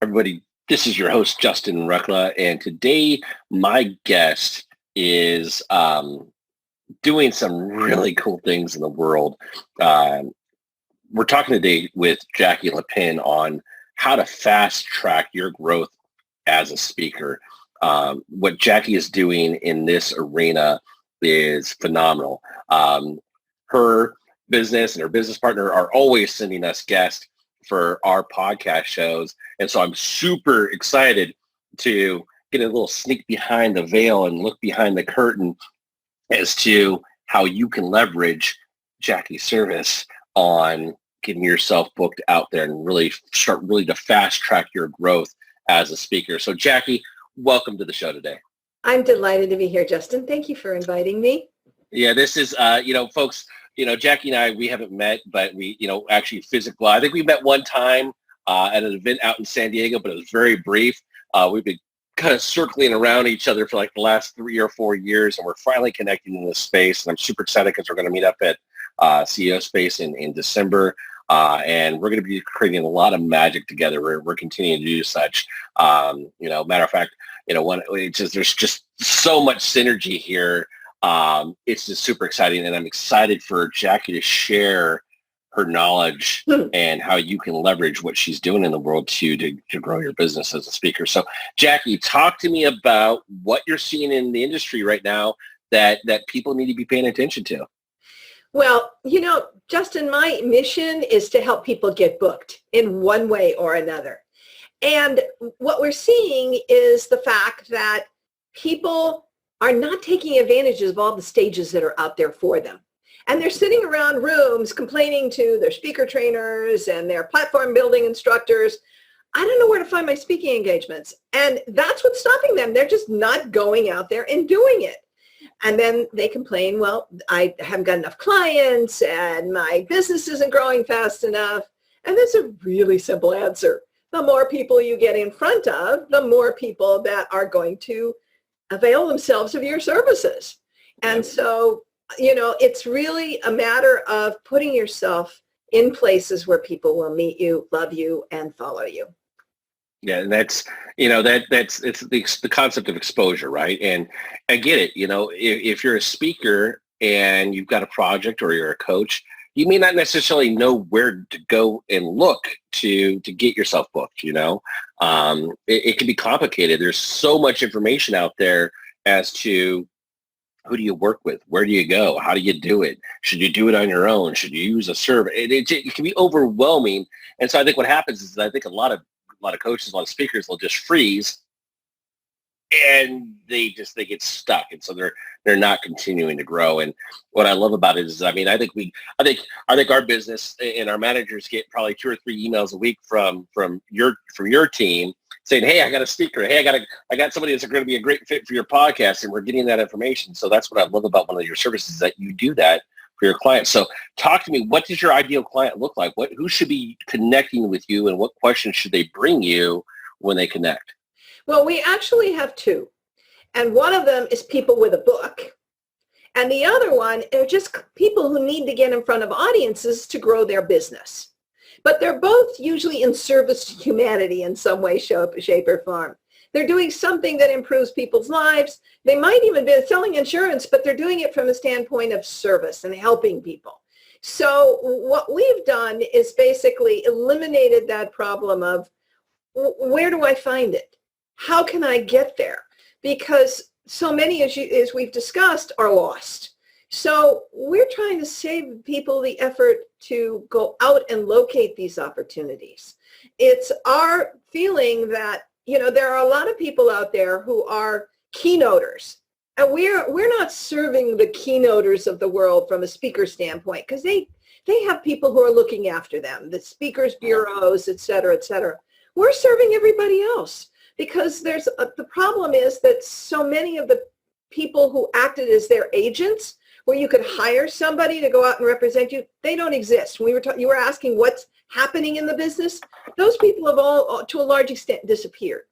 Everybody, this is your host, Justin Recla, and today my guest is doing some really cool things in the world. We're talking today with Jackie Lapin on how to fast track your growth as a speaker. What Jackie is doing in this arena is phenomenal. Her business and her business partner are always sending us guests for our podcast shows. And so I'm super excited to get a little sneak behind the veil and look behind the curtain as to how you can leverage Jackie's service on getting yourself booked out there and really start to fast track your growth as a speaker. So Jackie, welcome to the show today. I'm delighted to be here, Justin. Thank you for inviting me. Yeah, this is, folks, Jackie and I, we haven't met, but we, actually physically, I think we met one time at an event out in San Diego, but it was very brief. We've been kind of circling around each other for like the last 3 or 4 years, and we're finally connecting in this space. And I'm super excited because we're going to meet up at CEO Space in December. And we're going to be creating a lot of magic together. We're continuing to do such. Matter of fact, there's just so much synergy here. It's just super exciting, and I'm excited for Jackie to share her knowledge and how you can leverage what she's doing in the world to grow your business as a speaker. So Jackie, talk to me about what you're seeing in the industry right now that people need to be paying attention to. Well, Justin, my mission is to help people get booked in one way or another. And what we're seeing is the fact that people are not taking advantage of all the stages that are out there for them. And they're sitting around rooms complaining to their speaker trainers and their platform building instructors, I don't know where to find my speaking engagements. And that's what's stopping them. They're just not going out there and doing it. And then they complain, well, I haven't got enough clients and my business isn't growing fast enough. And there's a really simple answer. The more people you get in front of, the more people that are going to avail themselves of your services. And so, it's really a matter of putting yourself in places where people will meet you, love you, and follow you. Yeah, and that's the concept of exposure, right? And I get it. If you're a speaker and you've got a project or you're a coach, you may not necessarily know where to go and look to get yourself booked. It can be complicated. There's so much information out there as to who do you work with, where do you go, how do you do it, should you do it on your own, should you use a server? It can be overwhelming. And so I think what happens is I think a lot of coaches, a lot of speakers will just freeze and they get stuck. And so they're not continuing to grow. And what I love about it is, I think our business and our managers get probably 2 or 3 emails a week from your team saying, hey, I got a speaker. Hey, I got somebody that's going to be a great fit for your podcast. And we're getting that information. So that's what I love about one of your services, that you do that for your clients. So talk to me, what does your ideal client look like? Who should be connecting with you, and what questions should they bring you when they connect? Well, we actually have 2. And one of them is people with a book. And the other one are just people who need to get in front of audiences to grow their business. But they're both usually in service to humanity in some way, shape, or form. They're doing something that improves people's lives. They might even be selling insurance, but they're doing it from a standpoint of service and helping people. So what we've done is basically eliminated that problem of where do I find it? How can I get there? Because so many, as we've discussed, are lost. So we're trying to save people the effort to go out and locate these opportunities. It's our feeling that, there are a lot of people out there who are keynoters. And we're not serving the keynoters of the world from a speaker standpoint, because they have people who are looking after them, the speakers bureaus, et cetera, et cetera. We're serving everybody else. Because the problem is that so many of the people who acted as their agents, where you could hire somebody to go out and represent you, they don't exist. You were asking what's happening in the business. Those people have all, to a large extent, disappeared.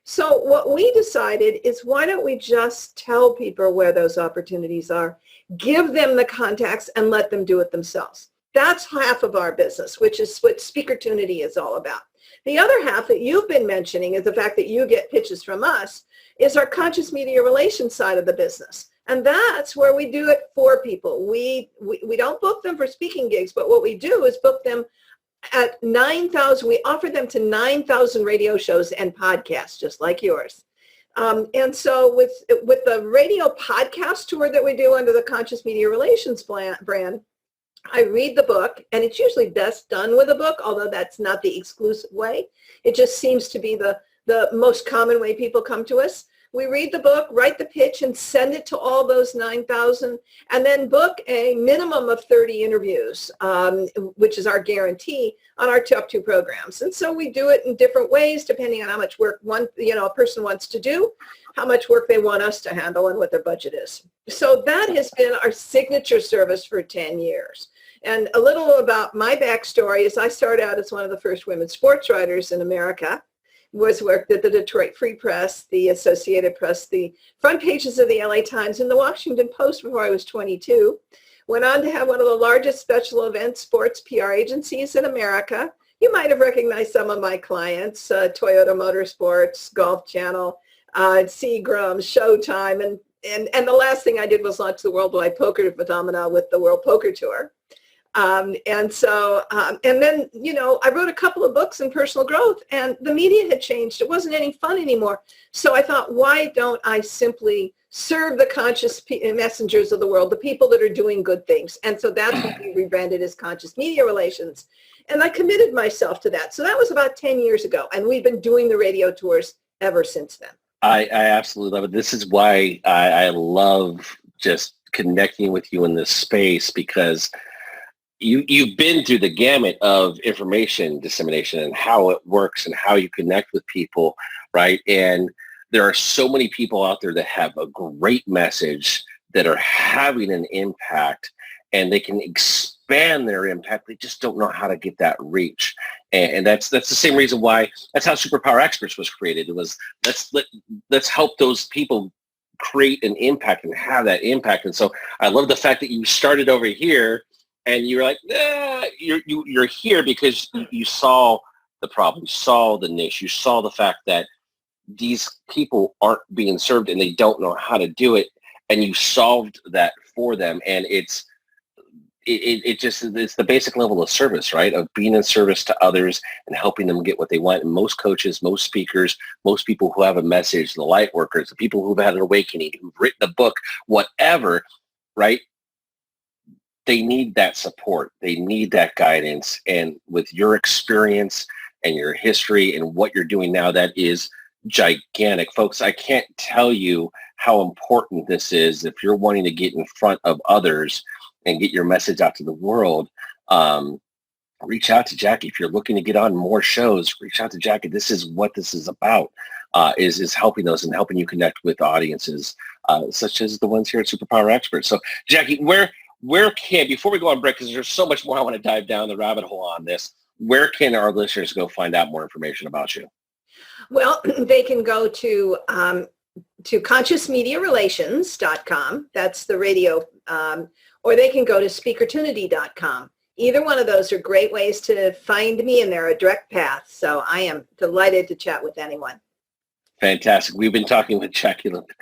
So what we decided is, why don't we just tell people where those opportunities are, give them the contacts, and let them do it themselves. That's half of our business, which is what SpeakerTunity is all about. The other half that you've been mentioning is the fact that you get pitches from us is our conscious media relations side of the business. And that's where we do it for people. We don't book them for speaking gigs, but what we do is book them at 9,000. We offer them to 9,000 radio shows and podcasts, just like yours. And so with the radio podcast tour that we do under the Conscious Media Relations brand, I read the book, and it's usually best done with a book, although that's not the exclusive way. It just seems to be the most common way people come to us. We read the book, write the pitch, and send it to all those 9,000, and then book a minimum of 30 interviews, which is our guarantee on our top 2 programs. And so we do it in different ways, depending on how much work a person wants to do, how much work they want us to handle, and what their budget is. So that has been our signature service for 10 years. And a little about my backstory is I started out as one of the first women sports writers in America. Worked at the Detroit Free Press, the Associated Press, the front pages of the LA Times, and the Washington Post before I was 22. Went on to have one of the largest special event sports PR agencies in America. You might have recognized some of my clients, Toyota Motorsports, Golf Channel, Seagram, Showtime, and the last thing I did was launch the worldwide poker phenomena with the World Poker Tour. And then, I wrote a couple of books in personal growth, and the media had changed. It wasn't any fun anymore. So I thought, why don't I simply serve the conscious messengers of the world, the people that are doing good things? And so that's what we rebranded as Conscious Media Relations. And I committed myself to that. So that was about 10 years ago. And we've been doing the radio tours ever since then. I absolutely love it. This is why I love just connecting with you in this space, because you've been through the gamut of information dissemination and how it works and how you connect with people, right? And there are so many people out there that have a great message that are having an impact, and they can expand their impact. They just don't know how to get that reach. And that's the same reason why that's how Superpower Experts was created. It was let's help those people create an impact and have that impact. And so I love the fact that you started over here. And you're like, you're here because you saw the problem, you saw the niche, you saw the fact that these people aren't being served and they don't know how to do it, and you solved that for them. And it's the basic level of service, right? Of being in service to others and helping them get what they want. And most coaches, most speakers, most people who have a message, the light workers, the people who've had an awakening, who've written a book, whatever, right? They need that support. They need that guidance. And with your experience and your history and what you're doing now, that is gigantic. Folks, I can't tell you how important this is if you're wanting to get in front of others and get your message out to the world. Reach out to Jackie. If you're looking to get on more shows, reach out to Jackie. This is what this is about, is helping those and helping you connect with audiences such as the ones here at Superpower Experts. So Jackie, where can, before we go on break, because there's so much more I want to dive down the rabbit hole on this, where can our listeners go find out more information about you? Well, they can go to consciousmediarelations.com. That's the radio, or they can go to SpeakerTunity.com. Either one of those are great ways to find me, and they're a direct path. So I am delighted to chat with anyone. Fantastic. We've been talking with Jackie Lapin.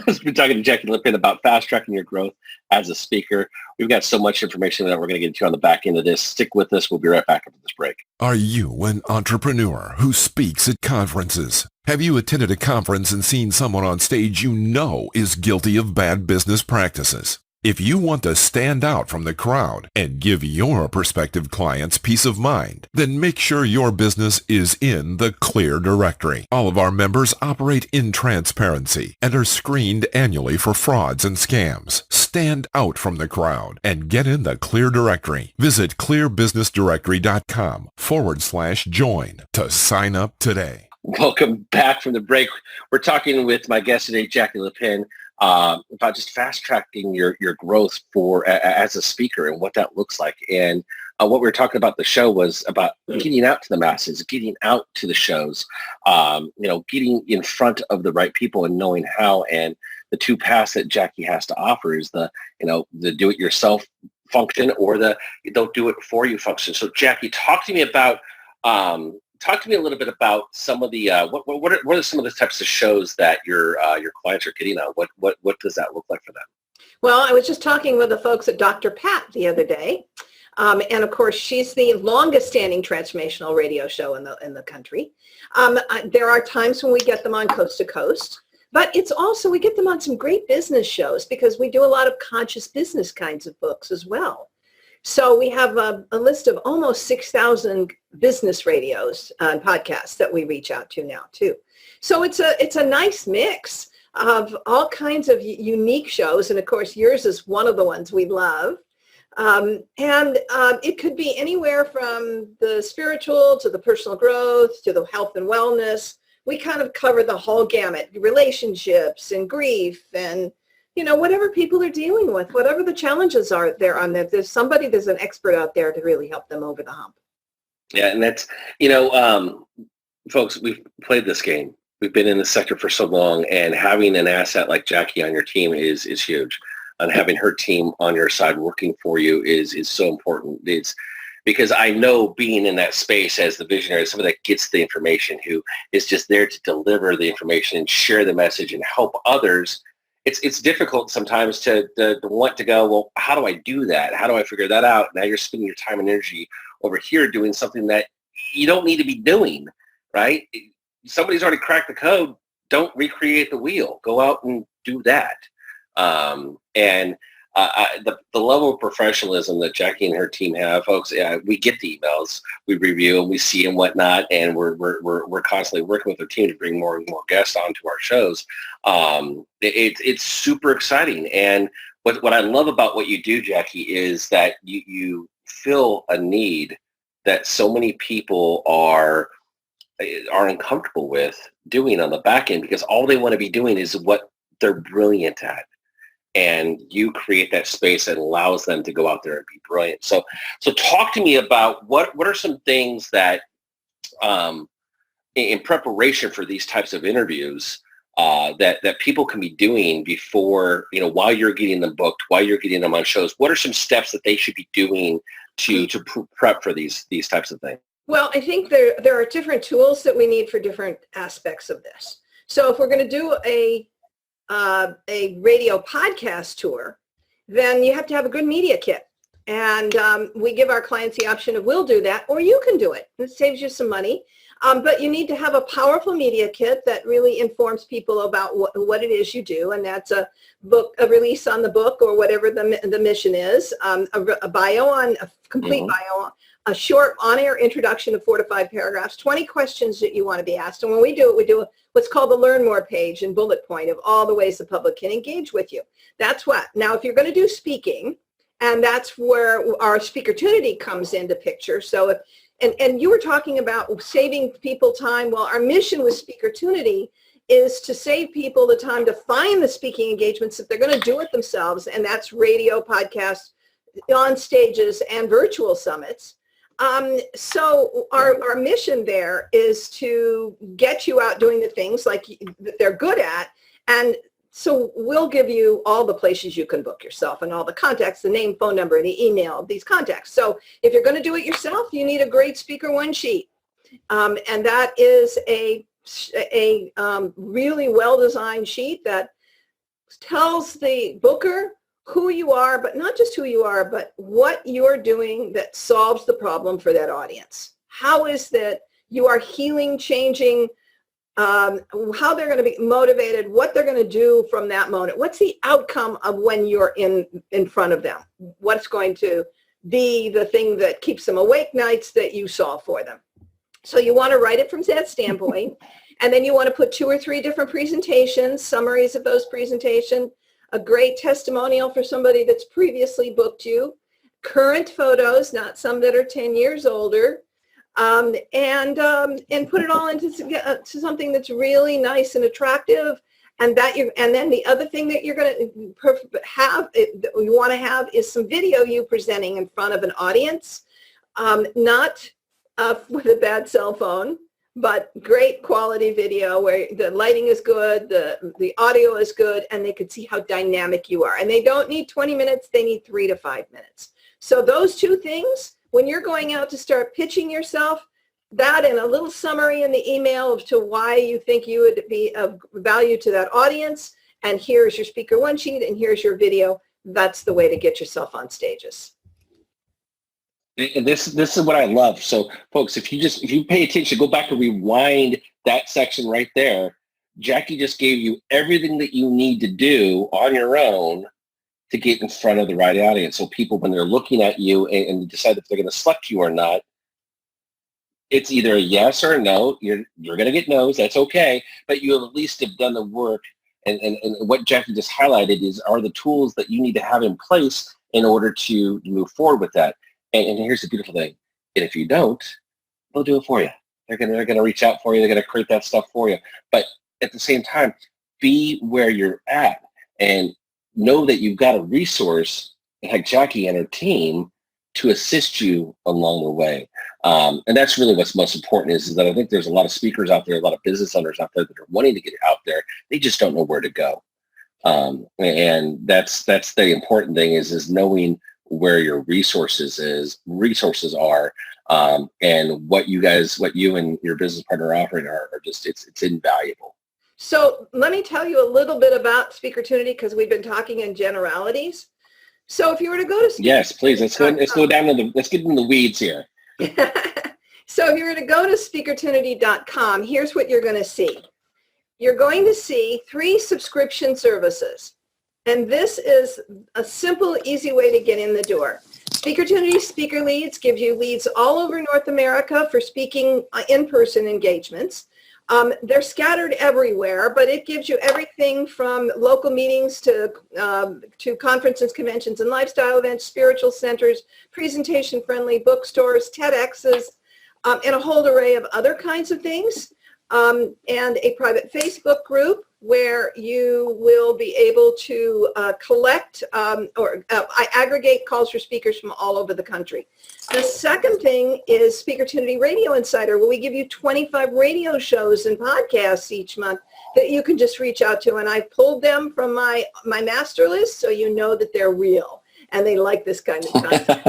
We've been talking to Jackie Lapin about fast-tracking your growth as a speaker. We've got so much information that we're going to get into on the back end of this. Stick with us. We'll be right back after this break. Are you an entrepreneur who speaks at conferences? Have you attended a conference and seen someone on stage you know is guilty of bad business practices? If you want to stand out from the crowd and give your prospective clients peace of mind, then make sure your business is in the Clear Directory. All of our members operate in transparency and are screened annually for frauds and scams. Stand out from the crowd and get in the Clear Directory. Visit clearbusinessdirectory.com/join to sign up today. Welcome back from the break. We're talking with my guest today, Jackie Lapin, about just fast-tracking your growth as a speaker and what that looks like. And what we were talking about the show was about getting out to the masses, getting out to the shows, getting in front of the right people and knowing how. And the two paths that Jackie has to offer is the do-it-yourself function or the don't do it for you function. So Jackie, talk to me about talk to me a little bit about some of the what are some of the types of shows that your clients are getting on? What does that look like for them? Well, I was just talking with the folks at Dr. Pat the other day. And of course, she's the longest standing transformational radio show in the country. There are times when we get them on coast to coast, but it's also, we get them on some great business shows because we do a lot of conscious business kinds of books as well. So we have a list of almost 6,000 business radios and podcasts that we reach out to now too. So it's a nice mix of all kinds of unique shows. And of course, yours is one of the ones we love. It could be anywhere from the spiritual to the personal growth to the health and wellness. We kind of cover the whole gamut, relationships and grief and, whatever people are dealing with, whatever the challenges are there on that. There's an expert out there to really help them over the hump. Yeah. And that's, folks, we've played this game. We've been in the sector for so long, and having an asset like Jackie on your team is huge. And having her team on your side working for you is so important. It's because I know being in that space as the visionary, somebody that gets the information, who is just there to deliver the information and share the message and help others. It's difficult sometimes to want to go, well, how do I do that? How do I figure that out? Now you're spending your time and energy over here doing something that you don't need to be doing, right? Somebody's already cracked the code. Don't recreate the wheel. Go out and do that. The level of professionalism that Jackie and her team have, folks, we get the emails, we review them, we see and whatnot, and we're constantly working with their team to bring more and more guests onto our shows. It's super exciting. And what I love about what you do, Jackie, is that you fill a need that so many people are uncomfortable with doing on the back end, because all they want to be doing is what they're brilliant at. And you create that space that allows them to go out there and be brilliant. So talk to me about what are some things that in preparation for these types of interviews that people can be doing before, while you're getting them booked, while you're getting them on shows. What are some steps that they should be doing to prep for these types of things? Well, I think there are different tools that we need for different aspects of this. So if we're going to do a radio podcast tour, then you have to have a good media kit. And we give our clients the option of, we'll do that, or you can do it. It saves you some money. But you need to have a powerful media kit that really informs people about what it is you do. And that's a release on the book, or whatever the mission is, a bio on a complete bio, a short on-air introduction of 4 to 5 paragraphs, 20 questions that you want to be asked. And when we do what's called the Learn More page and bullet point of all the ways the public can engage with you. That's what. Now, if you're going to do speaking, and that's where our SpeakerTunity comes into picture. So and you were talking about saving people time. Well, our mission with SpeakerTunity is to save people the time to find the speaking engagements if they're going to do it themselves. And that's radio, podcasts, on stages, and virtual summits. So our mission there is to get you out doing the things like that they're good at. And so we'll give you all the places you can book yourself and all the contacts, the name, phone number, the email, these contacts. So if you're going to do it yourself, you need a great Speaker One sheet. And that is a really well-designed sheet that tells the booker who you are, but not just who you are, but what you're doing that solves the problem for that audience. How is that you are healing, changing, how they're going to be motivated, what they're going to do from that moment. What's the outcome of when you're in front of them? What's going to be the thing that keeps them awake nights that you solve for them? So you want to write it from that standpoint. And then you want to put 2 or 3 different presentations, summaries of those presentations, a great testimonial for somebody that's previously booked you, current photos, not some that are 10 years older, and put it all into to something that's really nice and attractive. And then the other thing that you're going to have, you want to have, is some video you presenting in front of an audience, not with a bad cell phone, but great quality video where the lighting is good, the audio is good, and they could see how dynamic you are. And they don't need 20 minutes, they need 3 to 5 minutes. So those 2 things, when you're going out to start pitching yourself, that and a little summary in the email to why you think you would be of value to that audience. And here's your speaker one sheet and here's your video. That's the way to get yourself on stages. And this is what I love. So folks, if you pay attention, go back and rewind that section right there. Jackie just gave you everything that you need to do on your own to get in front of the right audience. So people, when they're looking at you and decide if they're going to select you or not, it's either a yes or a no. You're going to get no's. That's okay. But you at least have done the work. And what Jackie just highlighted are the tools that you need to have in place in order to move forward with that. And here's the beautiful thing. And if you don't, they'll do it for you. They're gonna reach out for you. They're gonna create that stuff for you. But at the same time, be where you're at and know that you've got a resource like Jackie and her team to assist you along the way. And that's really what's most important is that I think there's a lot of speakers out there, a lot of business owners out there that are wanting to get out there. They just don't know where to go. And that's the important thing is knowing where your resources are, and what you and your business partner are offering are just, it's invaluable. So let me tell you a little bit about SpeakerTunity because we've been talking in generalities. So if you were to go to yes, please, let's go down to let's get in the weeds here. So if you were to go to SpeakerTunity.com, here's what you're going to see. You're going to see 3 subscription services. And this is a simple, easy way to get in the door. SpeakerTunity Speaker Leads gives you leads all over North America for speaking in-person engagements. They're scattered everywhere, but it gives you everything from local meetings to conferences, conventions, and lifestyle events, spiritual centers, presentation-friendly bookstores, TEDx's, and a whole array of other kinds of things, and a private Facebook group where you will be able to collect or aggregate calls for speakers from all over the country. The second thing is SpeakerTunity Radio Insider, where we give you 25 radio shows and podcasts each month that you can just reach out to. And I pulled them from my master list so you know that they're real and they like this kind of content.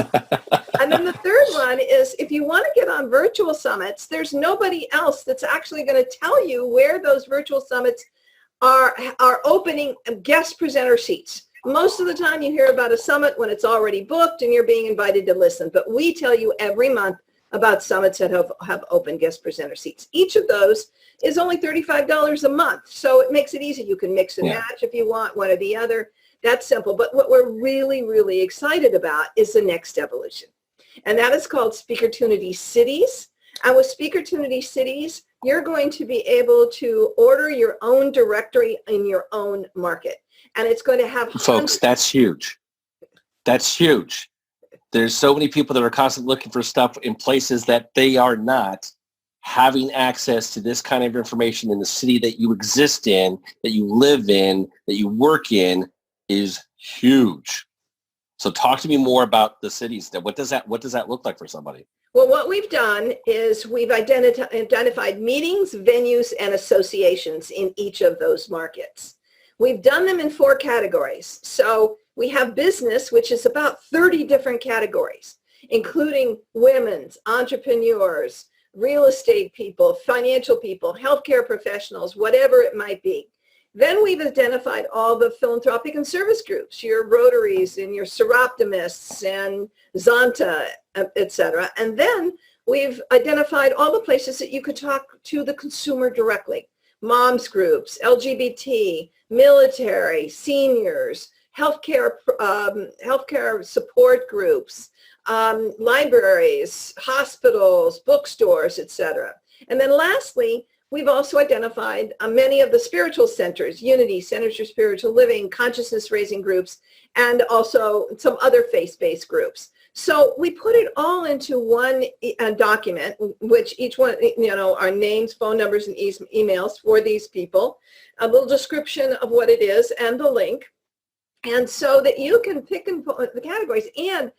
And then the third one is if you want to get on virtual summits, there's nobody else that's actually going to tell you where those virtual summits are opening guest presenter seats. Most of the time you hear about a summit when it's already booked and you're being invited to listen. But we tell you every month about summits that have open guest presenter seats. Each of those is only $35 a month. So it makes it easy. You can mix and match if you want one or the other. That's simple. But what we're really, really excited about is the next evolution. And that is called SpeakerTunity Cities. And with SpeakerTunity Cities, you're going to be able to order your own directory in your own market. And it's going to have folks, that's huge. That's huge. There's so many people that are constantly looking for stuff in places that they are not. Having access to this kind of information in the city that you exist in, that you live in, that you work in is huge. So talk to me more about the cities. What does that look like for somebody? Well, what we've done is we've identified meetings, venues, and associations in each of those markets. We've done them in 4 categories. So we have business, which is about 30 different categories, including women's, entrepreneurs, real estate people, financial people, healthcare professionals, whatever it might be. Then we've identified all the philanthropic and service groups, your Rotaries and your Seroptimists and Zonta, etc. And then we've identified all the places that you could talk to the consumer directly. Moms groups, LGBT, military, seniors, healthcare support groups, libraries, hospitals, bookstores, etc. And then lastly, we've also identified many of the spiritual centers, Unity, Centers for Spiritual Living, consciousness-raising groups, and also some other faith-based groups. So we put it all into one document, which each one, our names, phone numbers, and emails for these people, a little description of what it is, and the link. And so that you can pick and put the categories. And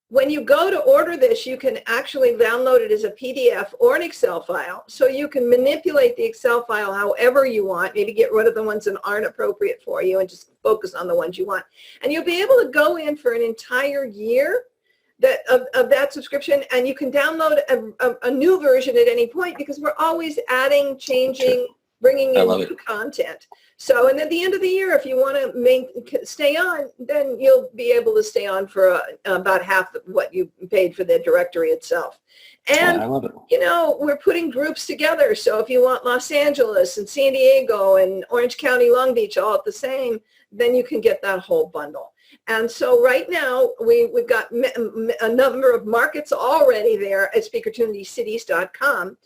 when you go to order this, you can actually download it as a PDF or an Excel file. So you can manipulate the Excel file however you want, maybe get rid of the ones that aren't appropriate for you and just focus on the ones you want. And you'll be able to go in for an entire year of that subscription, and you can download a new version at any point because we're always adding, changing, bringing in new content. So, and at the end of the year, if you want to stay on, then you'll be able to stay on for about half of what you paid for the directory itself. And, I love it. you know, we're putting groups together. So if you want Los Angeles and San Diego and Orange County, Long Beach all at the same, then you can get that whole bundle. And so right now, we've got a number of markets already there at SpeakerTunityCities.com,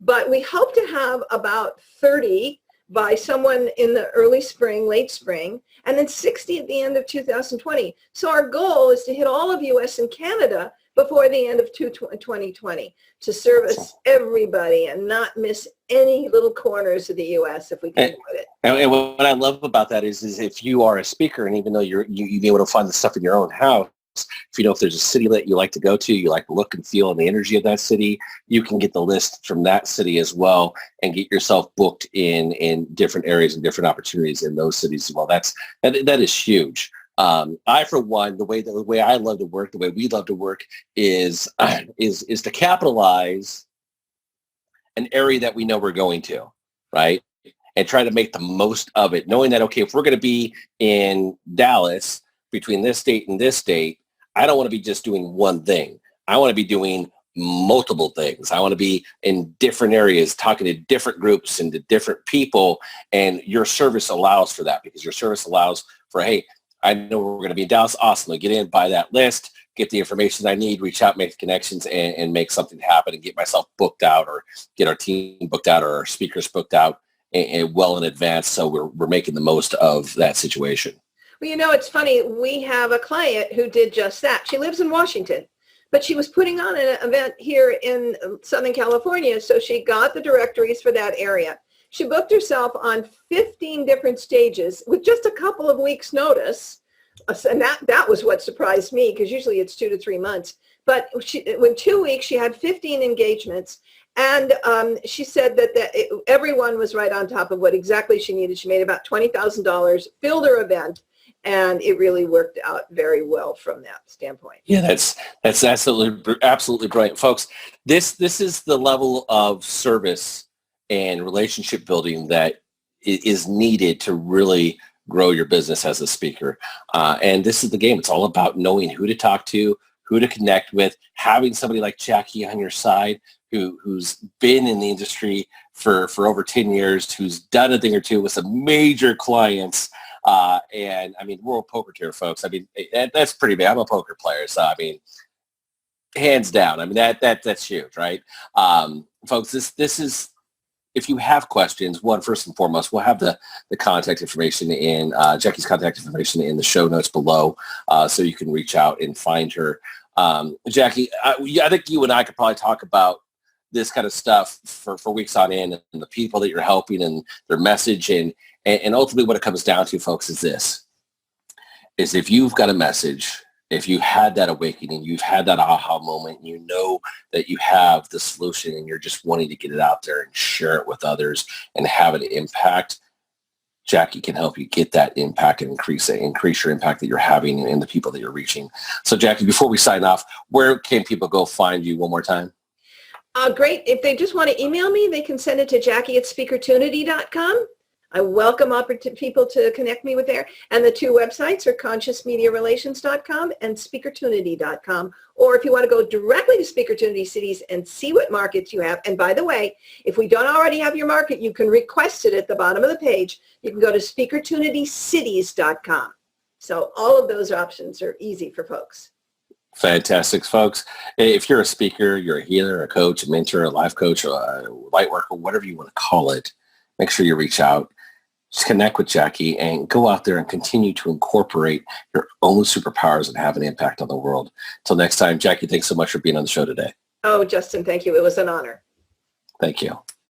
but we hope to have about 30 by someone in the early spring, late spring, and then 60 at the end of 2020. So our goal is to hit all of US and Canada before the end of 2020 to service everybody and not miss any little corners of the US if we can do it. And what I love about that is if you are a speaker, and even though you'd be able to find the stuff in your own house, if you know if there's a city that you like to go to, you like the look and feel and the energy of that city, you can get the list from that city as well and get yourself booked in different areas and different opportunities in those cities as well. That is huge. I, for one, the way I love to work, the way we love to work is to capitalize an area that we know we're going to, right? And try to make the most of it, knowing that, okay, if we're going to be in Dallas between this date and this date, I don't want to be just doing one thing. I want to be doing multiple things. I want to be in different areas, talking to different groups and to different people. And your service allows for that because your service allows for, hey, I know we're going to be in Dallas. Awesome. I'll get in, buy that list, get the information I need, reach out, make the connections, and make something happen and get myself booked out or get our team booked out or our speakers booked out and well in advance. So we're making the most of that situation. Well, you know, it's funny. We have a client who did just that. She lives in Washington, but she was putting on an event here in Southern California. So she got the directories for that area. She booked herself on 15 different stages with just a couple of weeks notice. And that was what surprised me because usually it's 2 to 3 months. But in 2 weeks, she had 15 engagements. And she said that everyone was right on top of what exactly she needed. She made about $20,000, filled her event. And it really worked out very well from that standpoint. Yeah, that's absolutely brilliant, folks. This is the level of service and relationship building that is needed to really grow your business as a speaker. And this is the game. It's all about knowing who to talk to, who to connect with, having somebody like Jackie on your side who's been in the industry for over 10 years, who's done a thing or two with some major clients. And I mean, World Poker Tour, folks. I mean, that's pretty big. I'm a poker player, so I mean, hands down. I mean, that's huge, right? Folks, this is. If you have questions, first and foremost, we'll have the contact information in Jackie's contact information in the show notes below, so you can reach out and find her. Jackie, I think you and I could probably talk about this kind of stuff for weeks on end, and the people that you're helping and their message and ultimately what it comes down to, folks, is this, is if you've got a message, if you had that awakening, you've had that aha moment, you know that you have the solution and you're just wanting to get it out there and share it with others and have an impact, Jackie can help you get that impact and increase your impact that you're having and the people that you're reaching. So Jackie, before we sign off, where can people go find you one more time? Great. If they just want to email me, they can send it to Jackie@SpeakerTunity.com. I welcome people to connect me with there. And the two websites are ConsciousMediaRelations.com and SpeakerTunity.com. Or if you want to go directly to SpeakerTunity Cities and see what markets you have. And by the way, if we don't already have your market, you can request it at the bottom of the page. You can go to SpeakerTunityCities.com. So all of those options are easy for folks. Fantastic, folks. If you're a speaker, you're a healer, a coach, a mentor, a life coach, or a light worker, whatever you want to call it, make sure you reach out. Just connect with Jackie and go out there and continue to incorporate your own superpowers and have an impact on the world. Until next time, Jackie, thanks so much for being on the show today. Oh, Justin, thank you. It was an honor. Thank you.